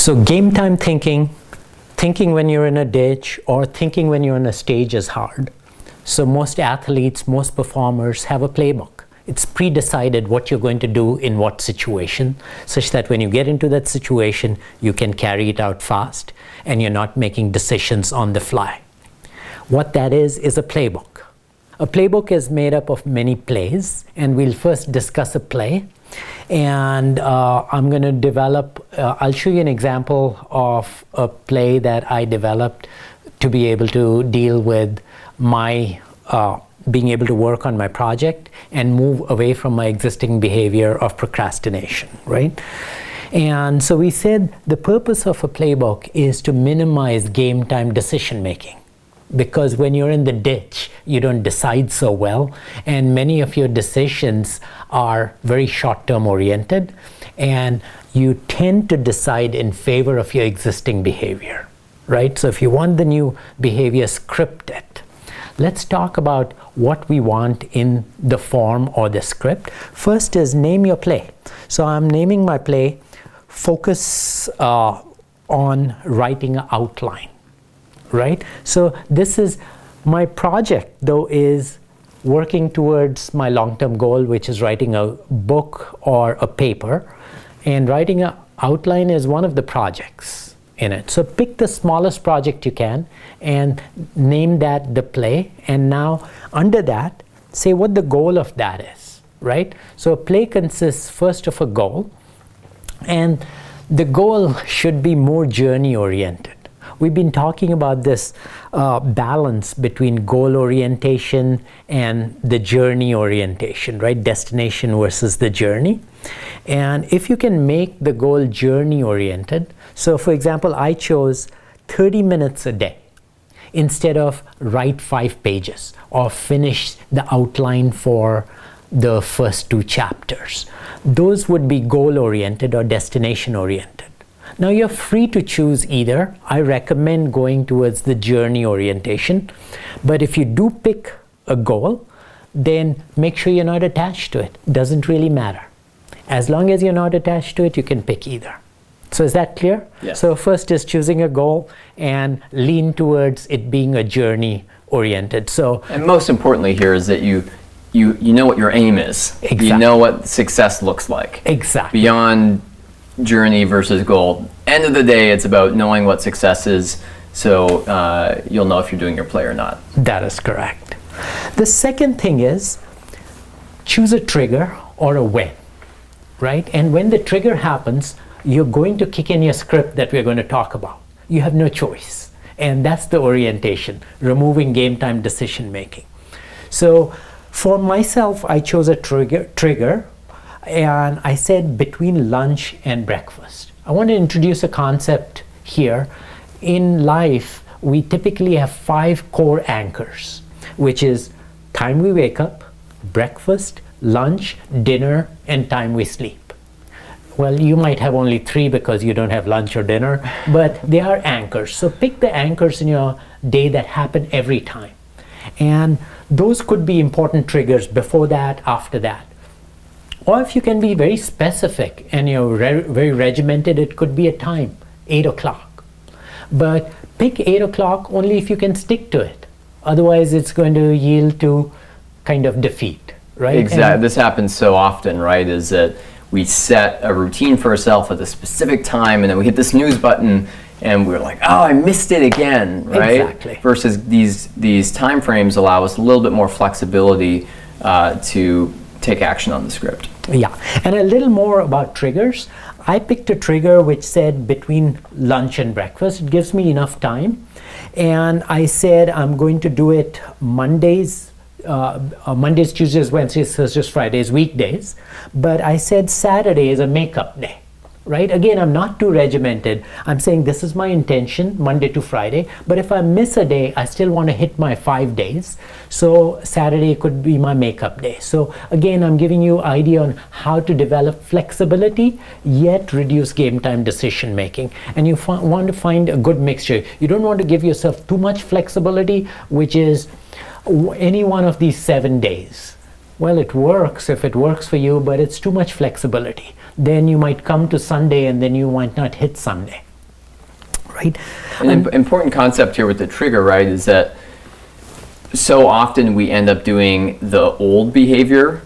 So game time thinking when you're in a ditch or thinking when you're on a stage is hard. So most athletes, most performers have a playbook. It's pre-decided what you're going to do in what situation, such that when you get into that situation, you can carry it out fast and you're not making decisions on the fly. What that is a playbook. A playbook is made up of many plays, and we'll first discuss a play. And I'm going to develop, I'll show you an example of a play that I developed to be able to deal with my being able to work on my project and move away from my existing behavior of procrastination, right? And so we said the purpose of a playbook is to minimize game time decision making. Because when you're in the ditch, you don't decide so well, and many of your decisions are very short-term oriented, and you tend to decide in favor of your existing behavior, right? So if you want the new behavior, script it. Let's talk about what we want in the form or the script. First is name your play. So I'm naming my play, focus on writing an outline. Right? So this is my project, though, is working towards my long-term goal, which is writing a book or a paper. And writing an outline is one of the projects in it. So pick the smallest project you can and name that the play. And now under that, say what the goal of that is, right? So a play consists first of a goal, and the goal should be more journey-oriented. We've been talking about this balance between goal orientation and the journey orientation, right? Destination versus the journey. And if you can make the goal journey oriented, so for example, I chose 30 minutes a day instead of write 5 pages or finish the outline for the first 2 chapters. Those would be goal oriented or destination oriented. Now you're free to choose either. I recommend going towards the journey orientation, but if you do pick a goal, then make sure you're not attached to it. Doesn't really matter. As long as you're not attached to it, you can pick either. So is that clear? Yes. So first is choosing a goal and lean towards it being a journey oriented. So, and most importantly here is that you know what your aim is. Exactly. You know what success looks like. Exactly. Beyond journey versus goal. End of the day, it's about knowing what success is, so you'll know if you're doing your play or not. That is correct. The second thing is choose a trigger or a when, right? And when the trigger happens, you're going to kick in your script that we're going to talk about. You have no choice. And that's the orientation, removing game time decision making. So for myself, I chose a trigger, and I said between lunch and breakfast. I want to introduce a concept here. In life, we typically have 5 core anchors, which is time we wake up, breakfast, lunch, dinner, and time we sleep. Well, you might have only 3 because you don't have lunch or dinner, but they are anchors. So pick the anchors in your day that happen every time. And those could be important triggers before that, after that. Or if you can be very specific and you're very regimented, it could be a time, 8 o'clock. But pick 8 o'clock only if you can stick to it. Otherwise, it's going to yield to kind of defeat, right? Exactly. This happens so often, right, is that we set a routine for ourselves at a specific time, and then we hit the snooze button, and we're like, oh, I missed it again, right? Exactly. Versus these time frames allow us a little bit more flexibility to take action on the script. Yeah, and a little more about triggers. I picked a trigger which said between lunch and breakfast. It gives me enough time. And I said I'm going to do it Mondays, Tuesdays, Wednesdays, Thursdays, Fridays, weekdays. But I said Saturday is a makeup day. Right? Again, I'm not too regimented. I'm saying this is my intention, Monday to Friday. But if I miss a day, I still want to hit my 5 days. So Saturday could be my makeup day. So again, I'm giving you an idea on how to develop flexibility, yet reduce game time decision making. And you want to find a good mixture. You don't want to give yourself too much flexibility, which is any one of these 7 days. Well, it works if it works for you, but it's too much flexibility. Then you might come to Sunday and then you might not hit Sunday. right? An important concept here with the trigger, right, is that so often we end up doing the old behavior.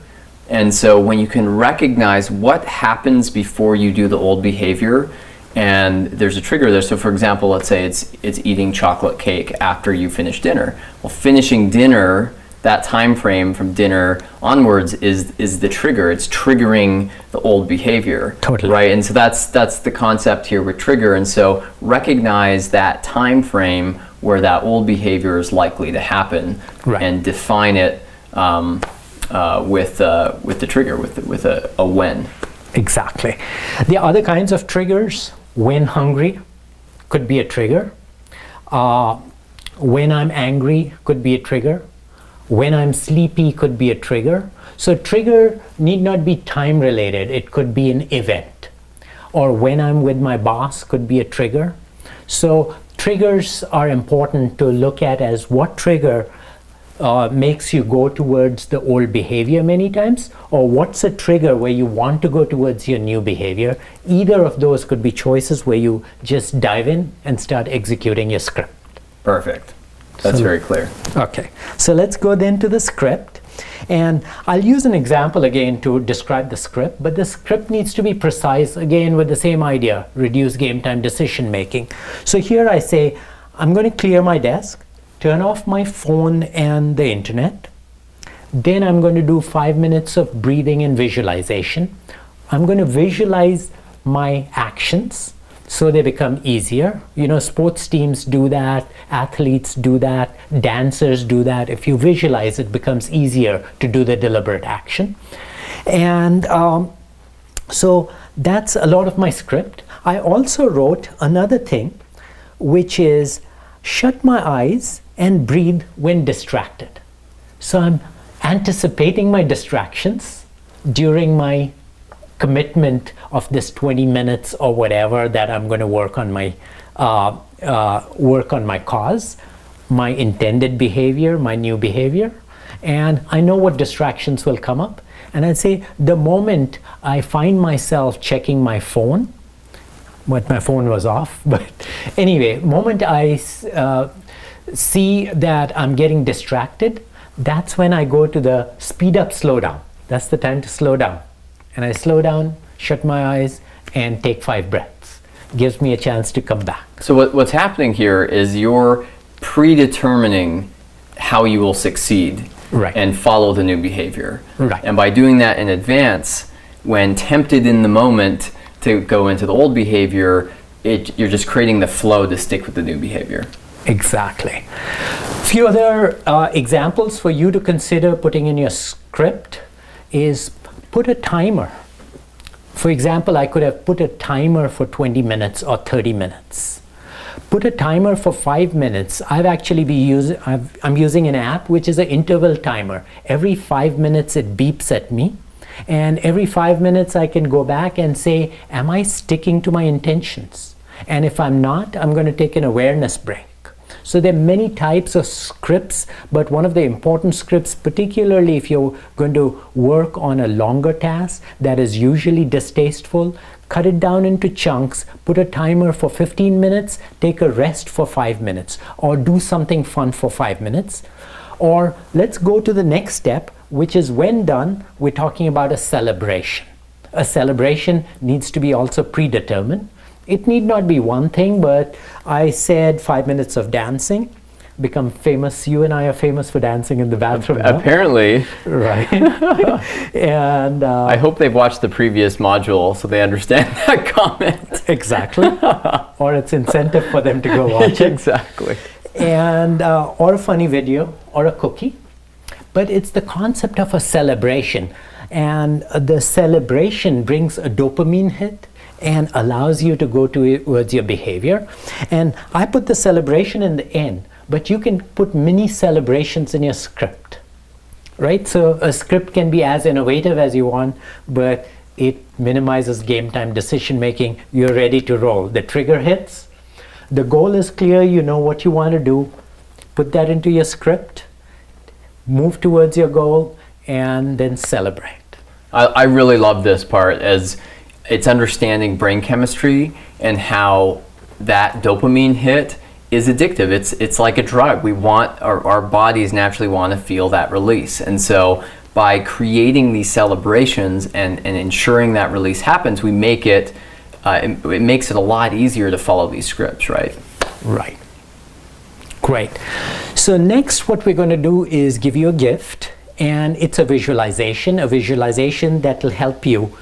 And so when you can recognize what happens before you do the old behavior, and there's a trigger there. So for example, let's say it's eating chocolate cake after you finish dinner. Well, finishing dinner, that time frame from dinner onwards is the trigger. It's triggering the old behavior. Totally. Right? And so that's the concept here with trigger. And so recognize that time frame where that old behavior is likely to happen, right, and define it with the trigger, with a when. Exactly. The other kinds of triggers, when hungry could be a trigger. When I'm angry could be a trigger. When I'm sleepy could be a trigger. So trigger need not be time related. It could be an event. Or when I'm with my boss could be a trigger. So triggers are important to look at as what trigger makes you go towards the old behavior many times, or what's a trigger where you want to go towards your new behavior. Either of those could be choices where you just dive in and start executing your script. Perfect. That's very clear. Okay, so let's go then to the script. And I'll use an example again to describe the script, but the script needs to be precise, again with the same idea, reduce game time decision making. So here I say, I'm going to clear my desk, turn off my phone and the internet. Then I'm going to do 5 minutes of breathing and visualization. I'm going to visualize my actions so they become easier. You know, sports teams do that, athletes do that, dancers do that. If you visualize, it becomes easier to do the deliberate action. And so that's a lot of my script. I also wrote another thing, which is shut my eyes and breathe when distracted. So I'm anticipating my distractions during my commitment of this 20 minutes or whatever that I'm going to work on my cause, my intended behavior, my new behavior, and I know what distractions will come up. And I'd say the moment I find myself checking my phone, but my phone was off, but anyway, moment I see that I'm getting distracted, that's when I go to the speed up, slow down. That's the time to slow down. And I slow down, shut my eyes, and take 5 breaths. Gives me a chance to come back. So what's happening here is you're predetermining how you will succeed, right, and follow the new behavior. Right. And by doing that in advance, when tempted in the moment to go into the old behavior, you're just creating the flow to stick with the new behavior. Exactly. A few other examples for you to consider putting in your script is put a timer. For example, I could have put a timer for 20 minutes or 30 minutes. Put a timer for 5 minutes. I'm using an app which is an interval timer. Every 5 minutes it beeps at me, and every 5 minutes I can go back and say, am I sticking to my intentions? And if I'm not, I'm going to take an awareness break. So there are many types of scripts, but one of the important scripts, particularly if you're going to work on a longer task that is usually distasteful, cut it down into chunks, put a timer for 15 minutes, take a rest for 5 minutes, or do something fun for 5 minutes. Or let's go to the next step, which is when done, we're talking about a celebration. A celebration needs to be also predetermined. It need not be one thing, but I said 5 minutes of dancing. Become famous. You and I are famous for dancing in the bathroom. Apparently. Right. And I hope they've watched the previous module so they understand that comment. Exactly. Or it's incentive for them to go watch it. Exactly. And or a funny video or a cookie. But it's the concept of a celebration. And the celebration brings a dopamine hit and allows you to go towards your behavior. And I put the celebration in the end, but you can put mini celebrations in your script, right? So a script can be as innovative as you want, but it minimizes game time decision making. You're ready to roll. The trigger hits, the goal is clear, you know what you want to do, put that into your script, move towards your goal, and then celebrate. I really love this part, as it's understanding brain chemistry and how that dopamine hit is addictive. It's like a drug. We want, our bodies naturally want to feel that release. And so by creating these celebrations and ensuring that release happens, we make it, it makes it a lot easier to follow these scripts, right? Right. Great. So next what we're going to do is give you a gift, and it's a visualization that will help you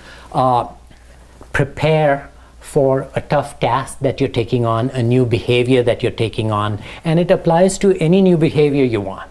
prepare for a tough task that you're taking on, a new behavior that you're taking on, and it applies to any new behavior you want.